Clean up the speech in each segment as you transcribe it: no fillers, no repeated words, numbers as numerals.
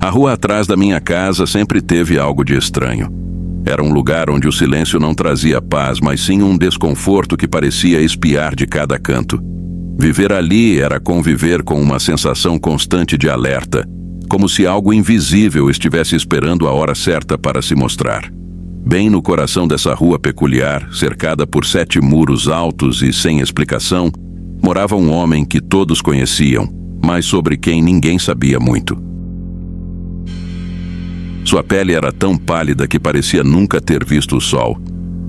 A rua atrás da minha casa sempre teve algo de estranho. Era um lugar onde o silêncio não trazia paz, mas sim um desconforto que parecia espiar de cada canto. Viver ali era conviver com uma sensação constante de alerta, como se algo invisível estivesse esperando a hora certa para se mostrar. Bem no coração dessa rua peculiar, cercada por 7 muros altos e sem explicação, morava um homem que todos conheciam, mas sobre quem ninguém sabia muito. Sua pele era tão pálida que parecia nunca ter visto o sol,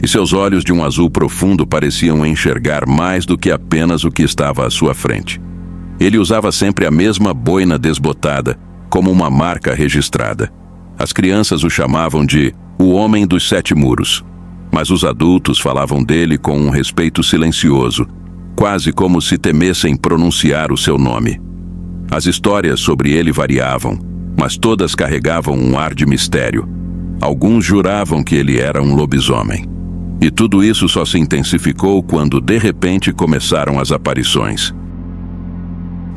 e seus olhos de um azul profundo pareciam enxergar mais do que apenas o que estava à sua frente. Ele usava sempre a mesma boina desbotada, como uma marca registrada. As crianças o chamavam de o Homem dos 7 Muros, mas os adultos falavam dele com um respeito silencioso, quase como se temessem pronunciar o seu nome. As histórias sobre ele variavam, mas todas carregavam um ar de mistério. Alguns juravam que ele era um lobisomem. E tudo isso só se intensificou quando, de repente, começaram as aparições.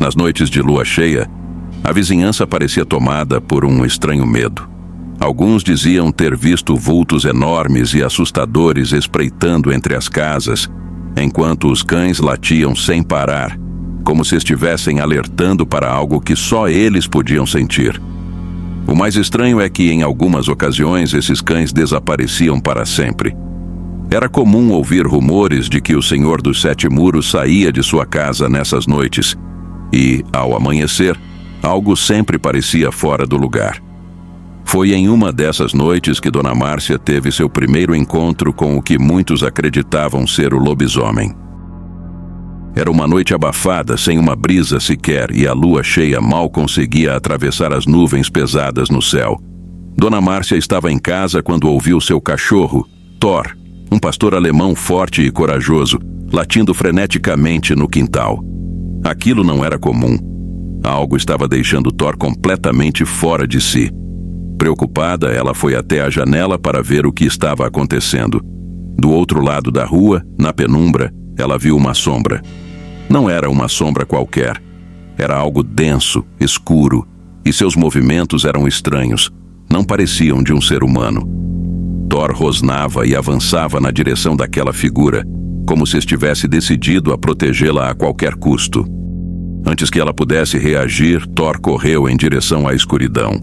Nas noites de lua cheia, a vizinhança parecia tomada por um estranho medo. Alguns diziam ter visto vultos enormes e assustadores espreitando entre as casas, enquanto os cães latiam sem parar, como se estivessem alertando para algo que só eles podiam sentir. O mais estranho é que, em algumas ocasiões, esses cães desapareciam para sempre. Era comum ouvir rumores de que o Senhor dos 7 Muros saía de sua casa nessas noites e, ao amanhecer, algo sempre parecia fora do lugar. Foi em uma dessas noites que Dona Márcia teve seu primeiro encontro com o que muitos acreditavam ser o lobisomem. Era uma noite abafada, sem uma brisa sequer, e a lua cheia mal conseguia atravessar as nuvens pesadas no céu. Dona Márcia estava em casa quando ouviu seu cachorro, Thor, um pastor alemão forte e corajoso, latindo freneticamente no quintal. Aquilo não era comum. Algo estava deixando Thor completamente fora de si. Preocupada, ela foi até a janela para ver o que estava acontecendo. Do outro lado da rua, na penumbra, ela viu uma sombra. Não era uma sombra qualquer. Era algo denso, escuro, e seus movimentos eram estranhos. Não pareciam de um ser humano. Thor rosnava e avançava na direção daquela figura, como se estivesse decidido a protegê-la a qualquer custo. Antes que ela pudesse reagir, Thor correu em direção à escuridão.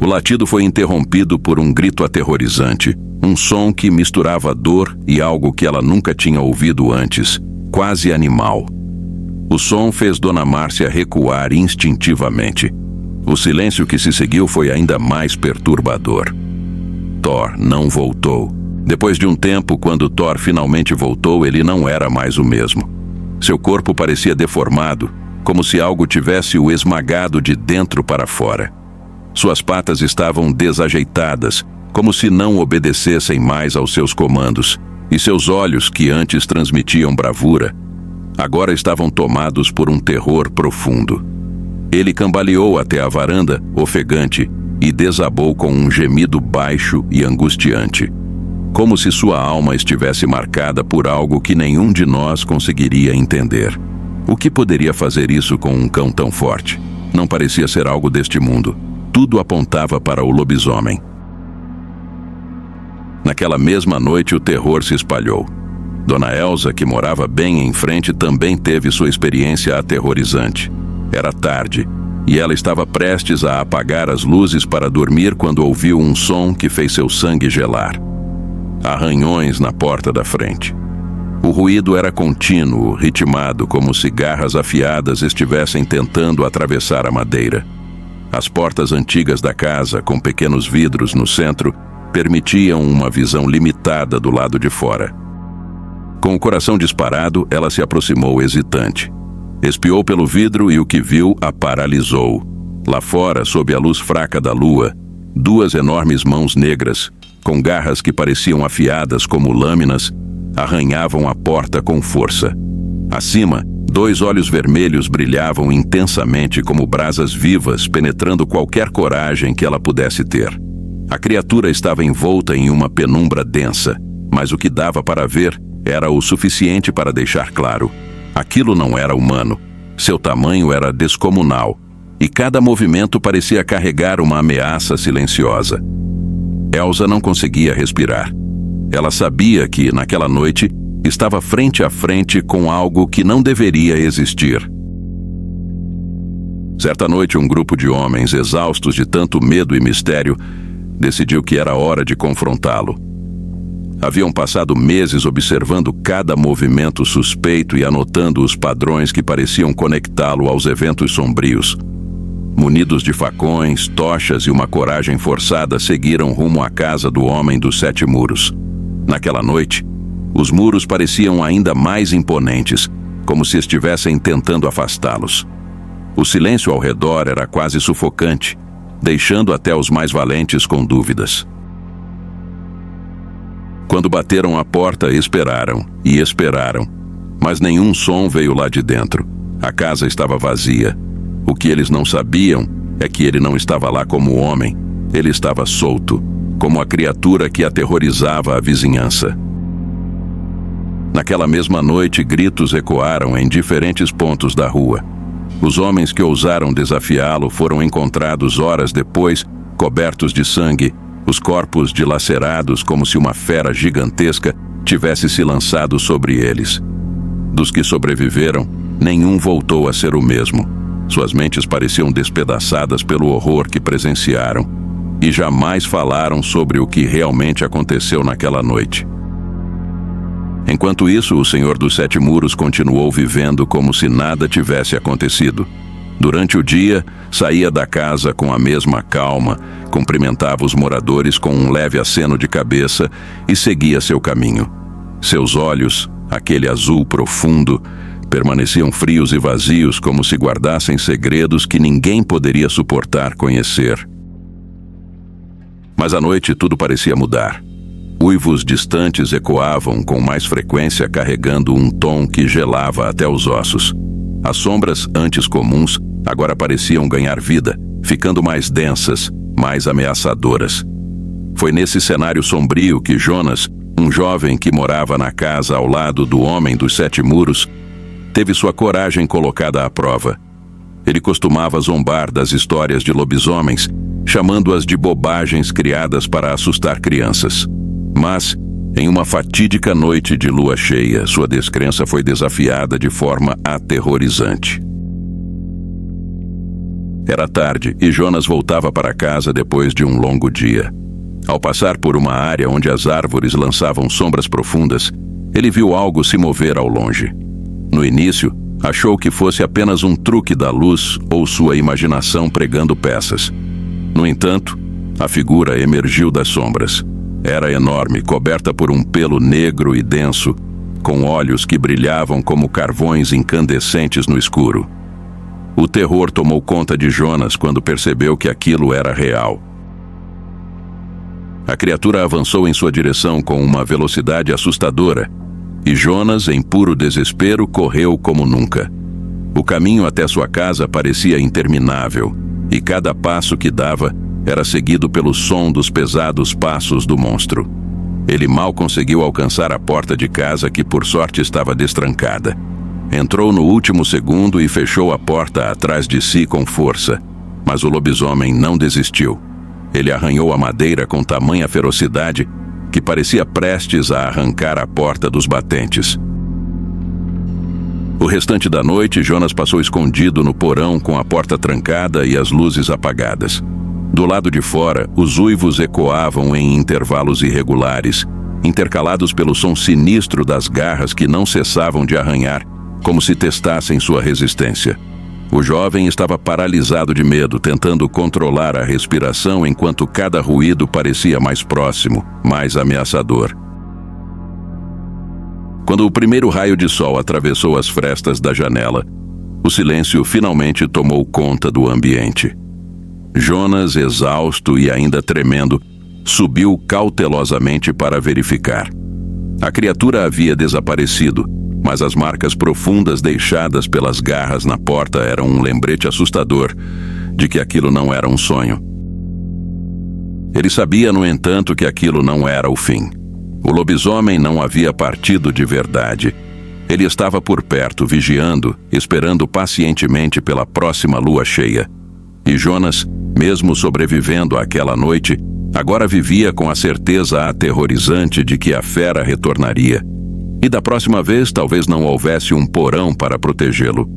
O latido foi interrompido por um grito aterrorizante, um som que misturava dor e algo que ela nunca tinha ouvido antes, quase animal. O som fez Dona Márcia recuar instintivamente. O silêncio que se seguiu foi ainda mais perturbador. Thor não voltou. Depois de um tempo, quando Thor finalmente voltou, ele não era mais o mesmo. Seu corpo parecia deformado, como se algo tivesse o esmagado de dentro para fora. Suas patas estavam desajeitadas, como se não obedecessem mais aos seus comandos, e seus olhos, que antes transmitiam bravura, agora estavam tomados por um terror profundo. Ele cambaleou até a varanda, ofegante, e desabou com um gemido baixo e angustiante, como se sua alma estivesse marcada por algo que nenhum de nós conseguiria entender. O que poderia fazer isso com um cão tão forte? Não parecia ser algo deste mundo. Tudo apontava para o lobisomem. Naquela mesma noite, o terror se espalhou. Dona Elza, que morava bem em frente, também teve sua experiência aterrorizante. Era tarde, e ela estava prestes a apagar as luzes para dormir quando ouviu um som que fez seu sangue gelar. Arranhões na porta da frente. O ruído era contínuo, ritmado, como se garras afiadas estivessem tentando atravessar a madeira. As portas antigas da casa, com pequenos vidros no centro, permitiam uma visão limitada do lado de fora. Com o coração disparado, ela se aproximou hesitante. Espiou pelo vidro e o que viu a paralisou. Lá fora, sob a luz fraca da lua, 2 enormes mãos negras, com garras que pareciam afiadas como lâminas, arranhavam a porta com força. Acima, 2 olhos vermelhos brilhavam intensamente como brasas vivas, penetrando qualquer coragem que ela pudesse ter. A criatura estava envolta em uma penumbra densa, mas o que dava para ver era o suficiente para deixar claro: aquilo não era humano. Seu tamanho era descomunal, e cada movimento parecia carregar uma ameaça silenciosa. Elsa não conseguia respirar. Ela sabia que, naquela noite, estava frente a frente com algo que não deveria existir. Certa noite, um grupo de homens, exaustos de tanto medo e mistério, decidiu que era hora de confrontá-lo. Haviam passado meses observando cada movimento suspeito e anotando os padrões que pareciam conectá-lo aos eventos sombrios. Munidos de facões, tochas e uma coragem forçada, seguiram rumo à casa do Homem dos Sete Muros. Naquela noite, os muros pareciam ainda mais imponentes, como se estivessem tentando afastá-los. O silêncio ao redor era quase sufocante, deixando até os mais valentes com dúvidas. Quando bateram à porta, esperaram e esperaram, mas nenhum som veio lá de dentro. A casa estava vazia. O que eles não sabiam é que ele não estava lá como homem. Ele estava solto, como a criatura que aterrorizava a vizinhança. Naquela mesma noite, gritos ecoaram em diferentes pontos da rua. Os homens que ousaram desafiá-lo foram encontrados horas depois, cobertos de sangue, os corpos dilacerados como se uma fera gigantesca tivesse se lançado sobre eles. Dos que sobreviveram, nenhum voltou a ser o mesmo. Suas mentes pareciam despedaçadas pelo horror que presenciaram e jamais falaram sobre o que realmente aconteceu naquela noite. Enquanto isso, o Senhor dos Sete Muros continuou vivendo como se nada tivesse acontecido. Durante o dia, saía da casa com a mesma calma, cumprimentava os moradores com um leve aceno de cabeça e seguia seu caminho. Seus olhos, aquele azul profundo, permaneciam frios e vazios, como se guardassem segredos que ninguém poderia suportar conhecer. Mas à noite tudo parecia mudar. Uivos distantes ecoavam com mais frequência, carregando um tom que gelava até os ossos. As sombras, antes comuns, agora pareciam ganhar vida, ficando mais densas, mais ameaçadoras. Foi nesse cenário sombrio que Jonas, um jovem que morava na casa ao lado do Homem dos Sete Muros, teve sua coragem colocada à prova. Ele costumava zombar das histórias de lobisomens, chamando-as de bobagens criadas para assustar crianças. Mas, em uma fatídica noite de lua cheia, sua descrença foi desafiada de forma aterrorizante. Era tarde e Jonas voltava para casa depois de um longo dia. Ao passar por uma área onde as árvores lançavam sombras profundas, ele viu algo se mover ao longe. No início, achou que fosse apenas um truque da luz ou sua imaginação pregando peças. No entanto, a figura emergiu das sombras. Era enorme, coberta por um pelo negro e denso, com olhos que brilhavam como carvões incandescentes no escuro. O terror tomou conta de Jonas quando percebeu que aquilo era real. A criatura avançou em sua direção com uma velocidade assustadora, e Jonas, em puro desespero, correu como nunca. O caminho até sua casa parecia interminável, e cada passo que dava era seguido pelo som dos pesados passos do monstro. Ele mal conseguiu alcançar a porta de casa, que por sorte estava destrancada. Entrou no último segundo e fechou a porta atrás de si com força, mas o lobisomem não desistiu. Ele arranhou a madeira com tamanha ferocidade que parecia prestes a arrancar a porta dos batentes. O restante da noite, Jonas passou escondido no porão com a porta trancada e as luzes apagadas. Do lado de fora, os uivos ecoavam em intervalos irregulares, intercalados pelo som sinistro das garras que não cessavam de arranhar, como se testassem sua resistência. O jovem estava paralisado de medo, tentando controlar a respiração enquanto cada ruído parecia mais próximo, mais ameaçador. Quando o primeiro raio de sol atravessou as frestas da janela, o silêncio finalmente tomou conta do ambiente. Jonas, exausto e ainda tremendo, subiu cautelosamente para verificar. A criatura havia desaparecido, mas as marcas profundas deixadas pelas garras na porta eram um lembrete assustador de que aquilo não era um sonho. Ele sabia, no entanto, que aquilo não era o fim. O lobisomem não havia partido de verdade. Ele estava por perto, vigiando, esperando pacientemente pela próxima lua cheia. E Jonas, mesmo sobrevivendo àquela noite, agora vivia com a certeza aterrorizante de que a fera retornaria. E da próxima vez talvez não houvesse um porão para protegê-lo,